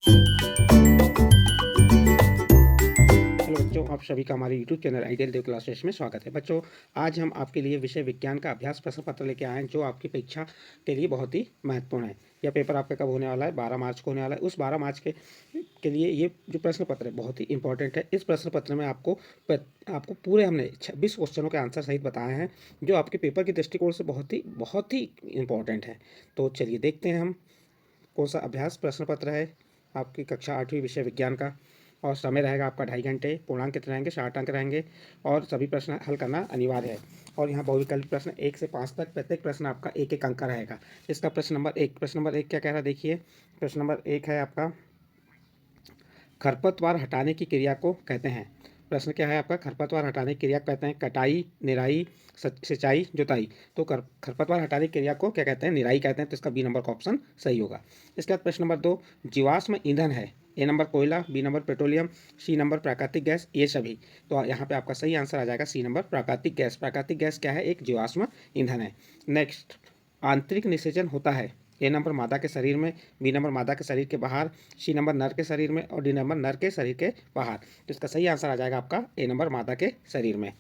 Hello बच्चों, आप सभी का हमारे यूट्यूब चैनल आइडियल देव क्लासेस में स्वागत है। बच्चों, आज हम आपके लिए विषय विज्ञान का अभ्यास प्रश्न पत्र लेके आए हैं, जो आपकी परीक्षा के लिए बहुत ही महत्वपूर्ण है। यह पेपर आपका कब होने वाला है? 12 मार्च को होने वाला है। उस 12 मार्च के लिए ये जो प्रश्न पत्र है बहुत ही इंपॉर्टेंट है। इस प्रश्न पत्र में आपको पूरे हमने 26 क्वेश्चनों के आंसर सहित बताए हैं, जो आपके पेपर के दृष्टिकोण से बहुत ही इंपॉर्टेंट है। तो चलिए देखते हैं हम कौन सा अभ्यास प्रश्न पत्र है आपकी कक्षा 8वीं विषय विज्ञान का। और समय रहेगा आपका 2.5 घंटे। पूर्णांक कितने रहेंगे? 60 अंक रहेंगे और सभी प्रश्न हल करना अनिवार्य है। और यहाँ बहुविकल्पी प्रश्न 1 से 5 तक, प्रत्येक प्रश्न आपका 1-1 अंक का रहेगा। इसका प्रश्न नंबर 1 क्या कह रहा है देखिए। प्रश्न नंबर 1 है आपका, खरपतवार हटाने की क्रिया को कहते हैं। प्रश्न क्या है आपका? खरपतवार हटाने की क्रिया को कहते हैं कटाई, निराई, सिंचाई, जुताई। तो खरपतवार हटाने की क्रिया को क्या कहते हैं? निराई कहते हैं। तो इसका बी नंबर का ऑप्शन सही होगा। इसके बाद प्रश्न नंबर 2, जीवाश्म ईंधन है। ए नंबर कोयला, B number petroleum, C number प्राकृतिक गैस, ये सभी। तो यहाँ पे आपका सही आंसर आ जाएगा सी नंबर प्राकृतिक गैस। प्राकृतिक गैस क्या है? एक जीवाश्म ईंधन है। नेक्स्ट, आंतरिक निषेचन होता है। ए नंबर मादा के शरीर में, बी नंबर मादा के शरीर के बाहर, सी नंबर नर के शरीर में और डी नंबर नर के शरीर के बाहर। तो इसका सही आंसर आ जाएगा आपका ए नंबर मादा के शरीर में।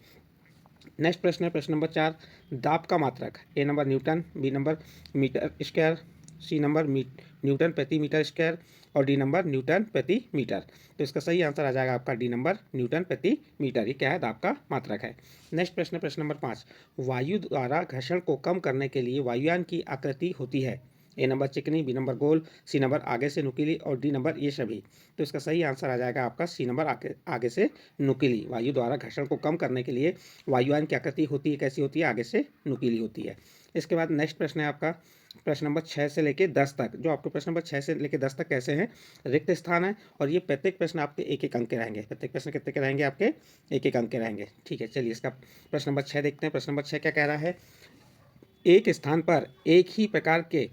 नेक्स्ट प्रश्न है प्रश्न नंबर 4, दाब का मात्रक। A number newton, B number metre square, C number newton प्रति मीटर स्क्वायर और डी नंबर न्यूटन प्रति मीटर। तो इसका सही आंसर आ जाएगा आपका डी नंबर न्यूटन प्रति मीटर। ये क्या है? दाब का मात्रक है। नेक्स्ट प्रश्न है प्रश्न नंबर 5, वायु द्वारा घर्षण को कम करने के लिए वायुयान की आकृति होती है। ए नंबर चिकनी, बी नंबर गोल, सी नंबर आगे से नुकीली और डी नंबर ये सभी। तो इसका सही आंसर आ जाएगा आपका सी नंबर आगे से नुकीली। वायु द्वारा घर्षण को कम करने के लिए वायुयान की आकृति होती है, कैसी होती है? आगे से नुकीली होती है। इसके बाद नेक्स्ट प्रश्न है आपका प्रश्न नंबर 6 से लेकर 10 तक। जो आपके प्रश्न नंबर 6 से लेकर 10 तक कैसे हैं? रिक्त स्थान है और ये प्रत्येक प्रश्न आपके 1-1 अंक के रहेंगे। प्रत्येक प्रश्न कितने के रहेंगे? आपके 1-1 अंक के रहेंगे। ठीक है, चलिए इसका प्रश्न नंबर 6 देखते हैं। प्रश्न नंबर 6 क्या कह रहा है? एक स्थान पर एक ही प्रकार के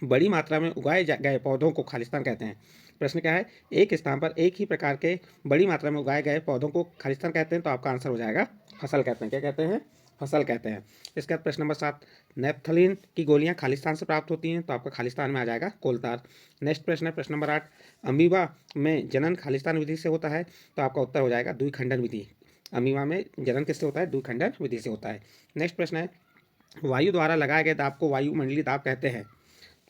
बड़ी मात्रा में उगाए गए पौधों को खालिस्तान कहते हैं। प्रश्न क्या है? एक स्थान पर एक ही प्रकार के बड़ी मात्रा में उगाए गए पौधों को खालिस्तान कहते हैं। तो आपका आंसर हो जाएगा फसल कहते हैं। क्या कहते हैं? फसल कहते हैं। इसके बाद प्रश्न नंबर 7, नेप्थलीन की गोलियां खालिस्तान से प्राप्त होती हैं। तो आपका खालिस्तान में आ जाएगा कोलतार। नेक्स्ट प्रश्न है प्रश्न नंबर 8, अमीबा में जनन खालिस्तान विधि से होता है। तो आपका उत्तर हो जाएगा द्विखंडन विधि। अमीबा में जनन किससे होता है? द्विखंडन विधि से होता है। नेक्स्ट प्रश्न है, वायु द्वारा लगाए गए दाब को वायुमंडलीय दाब कहते हैं।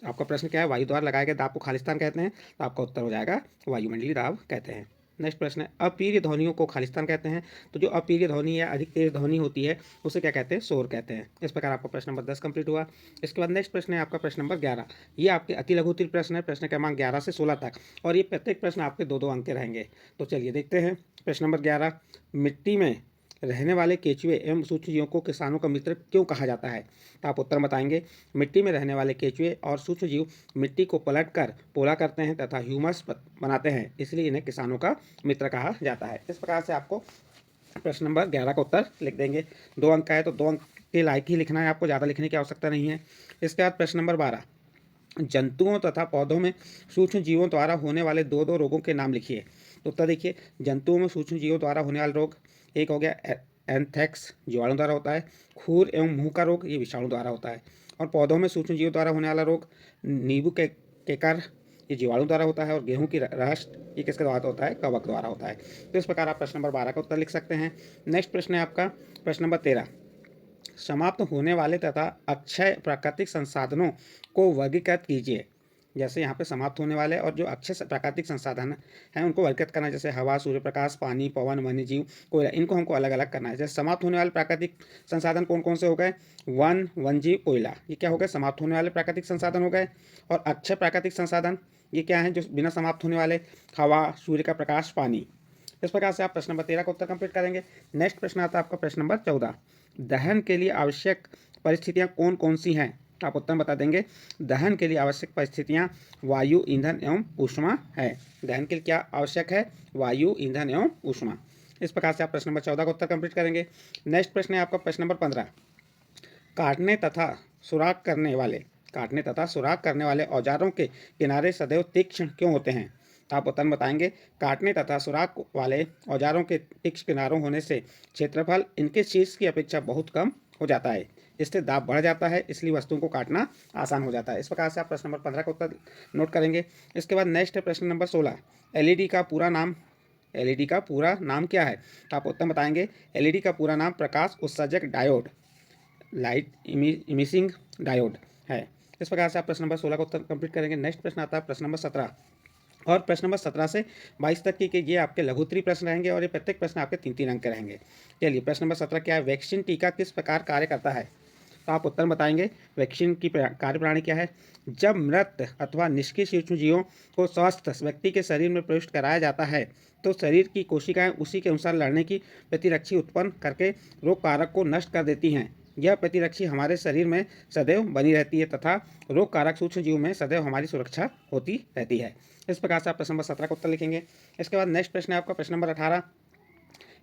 आपका प्रश्न क्या है? वायु द्वारा लगाए गए दाब को खालिस्तान कहते हैं। तो आपका उत्तर हो जाएगा वायुमंडलीय दाब कहते हैं। नेक्स्ट प्रश्न है, अप्रिय ध्वनियों को खालिस्तान कहते हैं। तो जो अप्रिय ध्वनि या अधिक तेज ध्वनि होती है उसे क्या कहते हैं? शोर कहते हैं। इस प्रकार आपका प्रश्न नंबर 10 कंप्लीट हुआ। इसके बाद नेक्स्ट प्रश्न है आपका प्रश्न नंबर 11। ये आपके अति लघु उत्तरीय प्रश्न है। प्रश्न क्रमांक 11 से 16 तक और ये प्रत्येक प्रश्न आपके 2-2 अंक के रहेंगे। तो चलिए देखते हैं। प्रश्न नंबर 11, मिट्टी में रहने वाले केचुए एवं सूक्ष्म जीवों को किसानों का मित्र क्यों कहा जाता है? तो आप उत्तर बताएंगे। मिट्टी में रहने वाले केचुए और सूक्ष्म जीव मिट्टी को पलटकर पोला करते हैं तथा ह्यूमस बनाते हैं, इसलिए इन्हें किसानों का मित्र कहा जाता है। इस प्रकार से आपको प्रश्न नंबर 11 का उत्तर लिख देंगे। 2 अंक का है तो 2 अंक के लायक ही लिखना है, आपको ज़्यादा लिखने की आवश्यकता नहीं है। इसके बाद प्रश्न नंबर 12, जंतुओं तथा पौधों में सूक्ष्म जीवों द्वारा होने वाले 2-2 रोगों के नाम लिखिए। तो उत्तर देखिए, जंतुओं में सूक्ष्म जीवों द्वारा होने वाले रोग, एक हो गया एंथ्रेक्स, जीवाणु द्वारा होता है। खूर एवं मुंह का रोग, ये विषाणु द्वारा होता है। और पौधों में सूक्ष्म जीवों द्वारा होने वाला रोग, नींबू के केकर, ये जीवाणु द्वारा होता है। और गेहूं की रस्ट, ये किसके द्वारा होता है? कवक द्वारा होता है। तो इस प्रकार आप प्रश्न नंबर 12 का उत्तर लिख सकते हैं। नेक्स्ट प्रश्न है आपका प्रश्न नंबर 13, समाप्त होने वाले तथा अक्षय प्राकृतिक संसाधनों को वर्गीकृत कीजिए। जैसे यहाँ पे समाप्त होने वाले और जो अक्षय प्राकृतिक संसाधन हैं उनको वर्गीकृत करना है। जैसे हवा, सूर्य प्रकाश, पानी, पवन, वन्यजीव, कोयला, इनको हमको अलग अलग करना है। जैसे समाप्त होने वाले प्राकृतिक संसाधन कौन कौन से हो गए? वन, वन्यजीव, कोयला, ये क्या हो गए? समाप्त होने वाले प्राकृतिक संसाधन हो गए। और अक्षय प्राकृतिक संसाधन ये क्या है? जो बिना समाप्त होने वाले, हवा, सूर्य का प्रकाश, पानी। इस प्रकार से आप प्रश्न नंबर 13 का उत्तर कंप्लीट करेंगे। नेक्स्ट प्रश्न आता है आपका प्रश्न नंबर 14, दहन के लिए आवश्यक परिस्थितियां कौन कौन सी हैं? आप उत्तर बता देंगे। दहन के लिए आवश्यक परिस्थितियां वायु, ईंधन एवं ऊष्मा है। दहन के लिए क्या आवश्यक है? वायु, ईंधन एवं ऊष्मा। इस प्रकार से आप प्रश्न नंबर 14 का उत्तर कंप्लीट करेंगे। नेक्स्ट प्रश्न है आपका प्रश्न नंबर 15, काटने तथा सुराख करने वाले औजारों के किनारे सदैव तीक्ष्ण क्यों होते हैं? तो आप उत्तर बताएंगे। काटने तथा सुराख वाले औजारों के तीक्ष्ण किनारों होने से क्षेत्रफल इनके शीर्ष की अपेक्षा बहुत कम हो जाता है। इससे दाब बढ़ जाता है, इसलिए वस्तुओं को काटना आसान हो जाता है। इस प्रकार से आप प्रश्न नंबर 15 का उत्तर नोट करेंगे। इसके बाद नेक्स्ट है प्रश्न नंबर 16। एलईडी का पूरा नाम क्या है? तो आप उत्तर बताएंगे। एलईडी का पूरा नाम प्रकाश उत्सर्जक डायोड, लाइट इमिसिंग डायोड है। इस प्रकार से आप प्रश्न नंबर 16 का उत्तर कंप्लीट करेंगे। नेक्स्ट प्रश्न आता है प्रश्न नंबर 17, और प्रश्न नंबर 17 से 22 तक के ये आपके लघुत्तरी प्रश्न रहेंगे और ये प्रत्येक प्रश्न आपके 3-3 अंक के रहेंगे। चलिए, प्रश्न नंबर 17 क्या है? वैक्सीन टीका किस प्रकार कार्य करता है? तो आप उत्तर बताएंगे। वैक्सीन की कार्यप्रणाली क्या है? जब मृत अथवा निष्क्रिय सूक्ष्मजीवों को स्वस्थ व्यक्ति के शरीर में प्रविष्ट कराया जाता है तो शरीर की कोशिकाएं उसी के अनुसार लड़ने की प्रतिरक्षी उत्पन्न करके रोग कारक को नष्ट कर देती हैं। यह प्रतिरक्षी हमारे शरीर में सदैव बनी रहती है तथा रोग कारक सूक्ष्म जीव में सदैव हमारी सुरक्षा होती रहती है। इस प्रकार से आप प्रश्न नंबर 17 का उत्तर लिखेंगे। इसके बाद नेक्स्ट प्रश्न है आपका प्रश्न नंबर 18।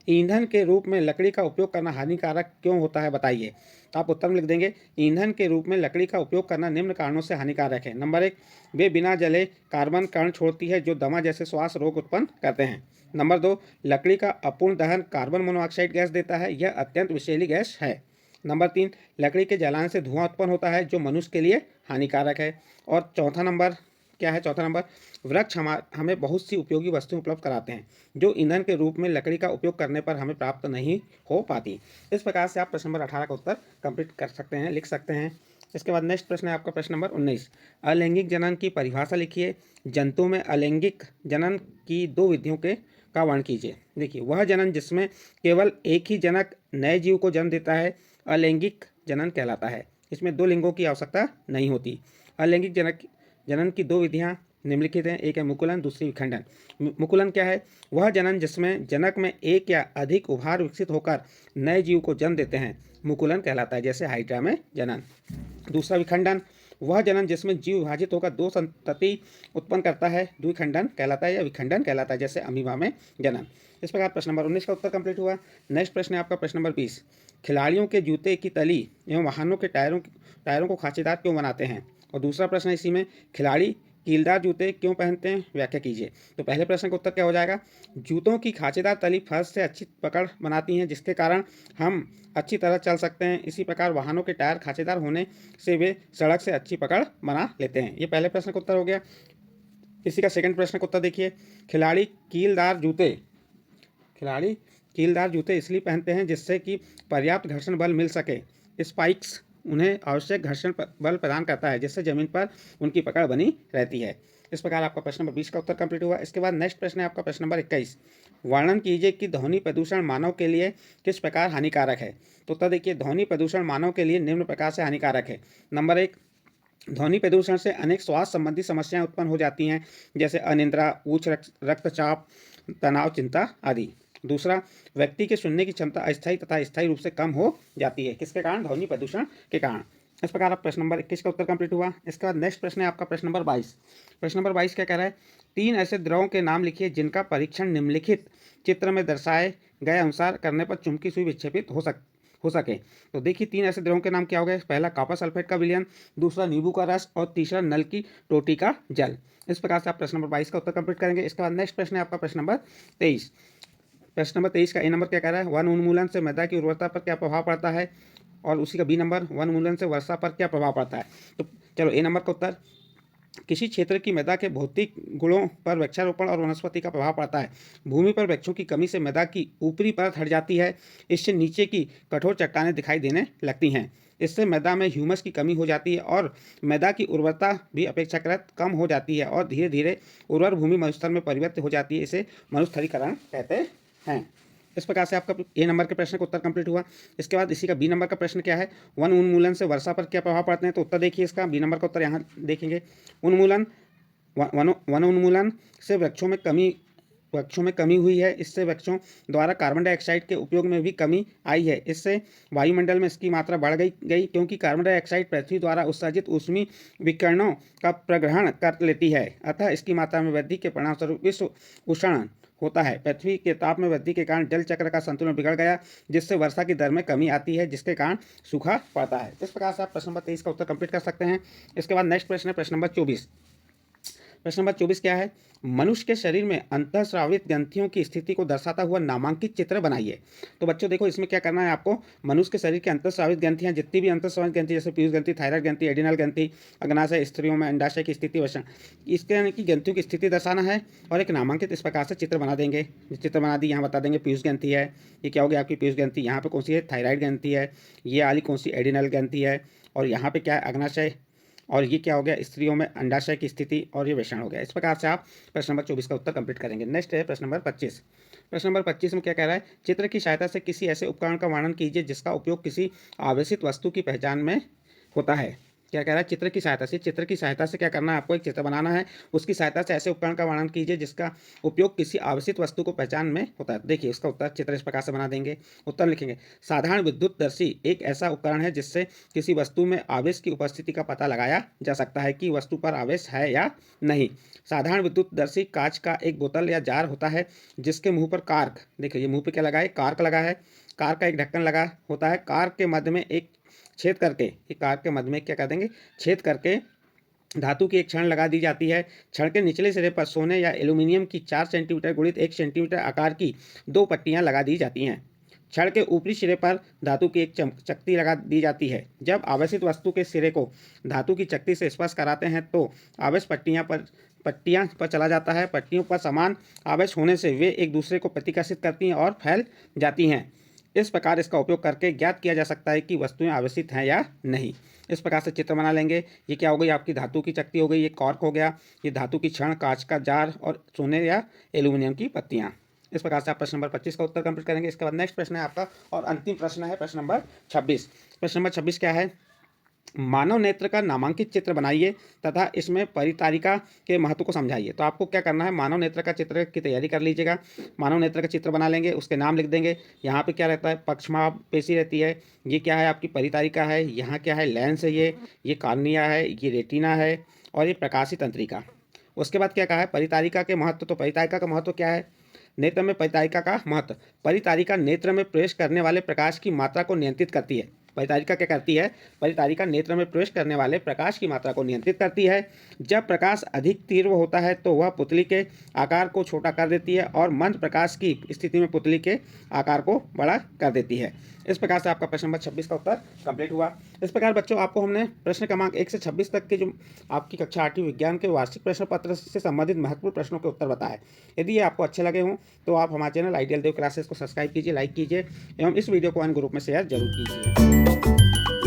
ईंधन के रूप में लकड़ी का उपयोग करना हानिकारक क्यों होता है, बताइए। तो आप उत्तर में लिख देंगे। ईंधन के रूप में लकड़ी का उपयोग करना निम्न कारणों से हानिकारक है। नंबर 1, वे बिना जले कार्बन कण छोड़ती है जो दमा जैसे श्वास रोग उत्पन्न करते हैं। नंबर 2, लकड़ी का अपूर्ण दहन कार्बन मोनोऑक्साइड गैस देता है, यह अत्यंत विषैली गैस है। नंबर 3, लकड़ी के जलाने से धुआं उत्पन्न होता है जो मनुष्य के लिए हानिकारक है। और चौथा नंबर क्या है? चौथा नंबर, वृक्ष हमें बहुत सी उपयोगी वस्तुएं उपलब्ध कराते हैं जो ईंधन के रूप में लकड़ी का उपयोग करने पर हमें प्राप्त नहीं हो पाती। इस प्रकार से आप प्रश्न नंबर 18 का उत्तर कंप्लीट कर सकते हैं, लिख सकते हैं। इसके बाद नेक्स्ट प्रश्न है आपका प्रश्न नंबर 19। अलैंगिक जनन की परिभाषा लिखिए। जंतुओं में अलैंगिक जनन की 2 विधियों का वर्णन कीजिए। देखिए, वह जनन जिसमें केवल एक ही जनक नए जीव को जन्म देता है अलैंगिक जनन कहलाता है। इसमें 2 लिंगों की आवश्यकता नहीं होती। अलैंगिक जनन की 2 विधियां निम्नलिखित हैं। एक है मुकुलन, दूसरी विखंडन। मुकुलन क्या है? वह जनन जिसमें जनक में एक या अधिक उभार विकसित होकर नए जीव को जन्म देते हैं मुकुलन कहलाता है, जैसे हाइड्रा में जनन। दूसरा विखंडन, वह जनन जिसमें जीव विभाजित होकर 2 संतति उत्पन्न करता है द्विखंडन कहलाता है या विखंडन कहलाता है, जैसे अमीबा में जनन। इस प्रकार प्रश्न नंबर 19 का उत्तर कंप्लीट हुआ। नेक्स्ट प्रश्न है आपका प्रश्न नंबर 20। खिलाड़ियों के जूते की तली एवं वाहनों के टायरों को खांचेदार क्यों बनाते हैं? और दूसरा प्रश्न इसी में, खिलाड़ी कीलदार जूते क्यों पहनते हैं, व्याख्या कीजिए। तो पहले प्रश्न का उत्तर क्या हो जाएगा? जूतों की खांचेदार तली फर्श से अच्छी पकड़ बनाती हैं जिसके कारण हम अच्छी तरह चल सकते हैं। इसी प्रकार वाहनों के टायर खांचेदार होने से वे सड़क से अच्छी पकड़ बना लेते हैं। ये पहले प्रश्न का उत्तर हो गया। इसी का सेकंड प्रश्न का उत्तर देखिए। खिलाड़ी कीलदार जूते इसलिए पहनते हैं जिससे कि पर्याप्त घर्षण बल मिल सके। स्पाइक्स उन्हें आवश्यक घर्षण बल प्रदान करता है जिससे जमीन पर उनकी पकड़ बनी रहती है। इस प्रकार आपका प्रश्न नंबर 20 का उत्तर कंप्लीट हुआ। इसके बाद नेक्स्ट प्रश्न है आपका प्रश्न नंबर 21। वर्णन कीजिए कि ध्वनि प्रदूषण मानव के लिए किस प्रकार हानिकारक है। तो उत्तर देखिए, ध्वनि प्रदूषण मानव के लिए निम्न प्रकार से हानिकारक है। नंबर 1, ध्वनि प्रदूषण से अनेक स्वास्थ्य संबंधी समस्याएं उत्पन्न हो जाती हैं, जैसे अनिद्रा, उच्च रक्तचाप, तनाव, चिंता आदि। दूसरा, व्यक्ति के सुनने की क्षमता अस्थायी तथा स्थायी रूप से कम हो जाती है। किसके कारण? ध्वनि प्रदूषण के कारण। इस प्रकार आप प्रश्न नंबर 21 का उत्तर कंप्लीट हुआ। इसके बाद नेक्स्ट प्रश्न है आपका प्रश्न नंबर 22। प्रश्न नंबर 22 क्या कह रहा है? 3 ऐसे द्रवों के नाम लिखिए जिनका परीक्षण निम्नलिखित चित्र में दर्शाए गए अनुसार करने पर चुंबकीय सुई विक्षेपित हो सके। तो देखिए, 3 ऐसे द्रवों के नाम क्या हो गए? पहला कॉपर सल्फेट का विलयन, दूसरा नींबू का रस और तीसरा नल की टोटी का जल। इस प्रकार से आप प्रश्न नंबर 22 का उत्तर कंप्लीट करेंगे। इसके बाद नेक्स्ट प्रश्न है आपका प्रश्न नंबर 23। प्रश्न नंबर 23 का ए नंबर क्या कह रहा है? वन उन्मूलन से मृदा की उर्वरता पर क्या प्रभाव पड़ता है? और उसी का बी नंबर, वन उन्मूलन से वर्षा पर क्या प्रभाव पड़ता है? तो चलो, ए नंबर का उत्तर, किसी क्षेत्र की मृदा के भौतिक गुणों पर वृक्षारोपण और वनस्पति का प्रभाव पड़ता है। भूमि पर वृक्षों की कमी से मृदा की ऊपरी परत हट जाती है, इससे नीचे की कठोर चट्टानें दिखाई देने लगती हैं। इससे मृदा में ह्यूमस की कमी हो जाती है और मृदा की उर्वरता भी अपेक्षाकृत कम हो जाती है और धीरे धीरे उर्वर भूमि मरुस्थल में परिवर्तित हो जाती है। इसे मरुस्थलीकरण कहते हैं। इस प्रकार से आपका ए नंबर के प्रश्न का उत्तर कंप्लीट हुआ। इसके बाद इसी का बी नंबर का प्रश्न क्या है? वन उन्मूलन से वर्षा पर क्या प्रभाव पड़ते हैं? तो उत्तर देखिए, इसका बी नंबर का उत्तर यहाँ देखेंगे। वन उन्मूलन से वृक्षों में कमी हुई है। इससे वृक्षों द्वारा कार्बन डाइऑक्साइड के उपयोग में भी कमी आई है। इससे वायुमंडल में इसकी मात्रा बढ़ गई क्योंकि कार्बन डाइऑक्साइड पृथ्वी द्वारा उत्सर्जित ऊष्मीय विकिरणों का प्रग्रहण कर लेती है। अतः इसकी मात्रा में वृद्धि के परिणामस्वरूप विश्व उष्ण होता है। पृथ्वी के ताप में वृद्धि के कारण जल चक्र का संतुलन बिगड़ गया, जिससे वर्षा की दर में कमी आती है, जिसके कारण सूखा पड़ता है। इस प्रकार से आप प्रश्न नंबर 23 का उत्तर कंप्लीट कर सकते हैं। इसके बाद नेक्स्ट प्रश्न है प्रश्न नंबर 24। प्रश्न नंबर 24 क्या है? मनुष्य के शरीर में अंतःस्रावित ग्रंथियों की स्थिति को दर्शाता हुआ नामांकित चित्र बनाइए। तो बच्चों देखो, इसमें क्या करना है आपको, मनुष्य के शरीर की अंतःस्रावित ग्रंथियां, जितनी भी अंतःस्रावित ग्रंथि जैसे पीयूष ग्रंथि, थायराइड ग्रंथि, एडिनल ग्रंथि, अग्नाशय, स्त्रियों में अंडाशय की स्थिति, वशन, इसके यानी कि ग्रंथियों की स्थिति दर्शाना है और एक नामांकित इस प्रकार से चित्र बना देंगे। चित्र बना दी, यहाँ बता देंगे पीयूष ग्रंथि है, ये क्या हो गया आपकी पीयूष ग्रंथि, यहाँ पे कौन सी है, थायराइड ग्रंथि है, ये वाली कौन सी, एडिनल ग्रंथि है, और यहाँ पे क्या है, अग्नाशय, और ये क्या हो गया, स्त्रियों में अंडाशय की स्थिति, और ये वृषण हो गया। इस प्रकार से आप प्रश्न नंबर 24 का उत्तर कंप्लीट करेंगे। नेक्स्ट है प्रश्न नंबर 25। प्रश्न नंबर 25 में क्या कह रहा है? चित्र की सहायता से किसी ऐसे उपकरण का वर्णन कीजिए जिसका उपयोग किसी आवेशित वस्तु की पहचान में होता है। क्या कह रहा है? चित्र की सहायता से, चित्र की सहायता से क्या करना है आपको, एक चित्र बनाना है, उसकी सहायता से ऐसे उपकरण का वर्णन कीजिए जिसका उपयोग किसी आवेशित वस्तु को पहचान में होता है। देखिए इसका उत्तर चित्र इस प्रकार से बना देंगे। उत्तर लिखेंगे, साधारण विद्युतदर्शी एक ऐसा उपकरण है जिससे किसी वस्तु में आवेश की उपस्थिति का पता लगाया जा सकता है कि वस्तु पर आवेश है या नहीं। साधारण विद्युतदर्शी कांच का एक बोतल या जार होता है जिसके मुंह पर कार्क, देखिए ये मुंह पे क्या लगा है, कार्क लगा है, कार्क का एक ढक्कन लगा होता है, कार्क के मध्य में एक छेद करके, कार के मध्य में क्या कर देंगे, छेद करके धातु की एक छड़ लगा दी जाती है। छड़ के निचले सिरे पर सोने या एल्यूमिनियम की 4 सेंटीमीटर गुणित 1 सेंटीमीटर आकार की 2 पट्टियां लगा दी जाती हैं। छड़ के ऊपरी सिरे पर धातु की एक चकती लगा दी जाती है। जब आवेशित वस्तु के सिरे को धातु की चकती से स्पर्श कराते हैं तो आवेश पट्टियां पर चला जाता है। पट्टियों पर समान आवेश होने से वे एक दूसरे को प्रतिकर्षित करती हैं और फैल जाती हैं। इस प्रकार इसका उपयोग करके ज्ञात किया जा सकता है कि वस्तुएं आवेशित हैं या नहीं। इस प्रकार से चित्र बना लेंगे। ये क्या हो गई आपकी धातु की चकती हो गई, ये कॉर्क हो गया, ये धातु की छड़, कांच का जार और सोने या एल्यूमिनियम की पत्तियां। इस प्रकार से आप प्रश्न नंबर 25 का उत्तर कंप्लीट करेंगे। इसके बाद नेक्स्ट प्रश्न है आपका और अंतिम प्रश्न है प्रश्न नंबर 26। प्रश्न नंबर 26 क्या है? मानव नेत्र का नामांकित चित्र बनाइए तथा इसमें परितारिका के महत्व को समझाइए। तो आपको क्या करना है, मानव नेत्र का चित्र की तैयारी कर लीजिएगा। मानव नेत्र का चित्र बना लेंगे, उसके नाम लिख देंगे। यहाँ पे क्या रहता है, पक्षमाप पेशी रहती है, ये क्या है आपकी परितारिका है, यहाँ क्या है, लेंस है, ये कार्निया है, ये रेटिना है, और ये प्रकाशी तंत्रिका। उसके बाद क्या कहा है, परितारिका के महत्व। तो परितारिका का महत्व क्या है, नेत्र में परितारिका का महत्व, परितारिका नेत्र में प्रवेश करने वाले प्रकाश की मात्रा को नियंत्रित करती है। परितारिका क्या करती है, परितारिका नेत्र में प्रवेश करने वाले प्रकाश की मात्रा को नियंत्रित करती है। जब प्रकाश अधिक तीव्र होता है तो वह पुतली के आकार को छोटा कर देती है और मंद प्रकाश की स्थिति में पुतली के आकार को बड़ा कर देती है। इस प्रकार से आपका प्रश्न नंबर 26 का उत्तर कंप्लीट हुआ। इस प्रकार बच्चों आपको हमने प्रश्न क्रमांक 1 से 26 तक के जो आपकी कक्षा 8वीं विज्ञान के वार्षिक प्रश्न पत्र से संबंधित महत्वपूर्ण प्रश्नों के उत्तर बताए। यदि ये आपको अच्छे लगे हों तो आप हमारे चैनल आइडियल देव क्लासेस को सब्सक्राइब कीजिए, लाइक कीजिए एवं इस वीडियो को अन्य ग्रुप में शेयर जरूर कीजिए।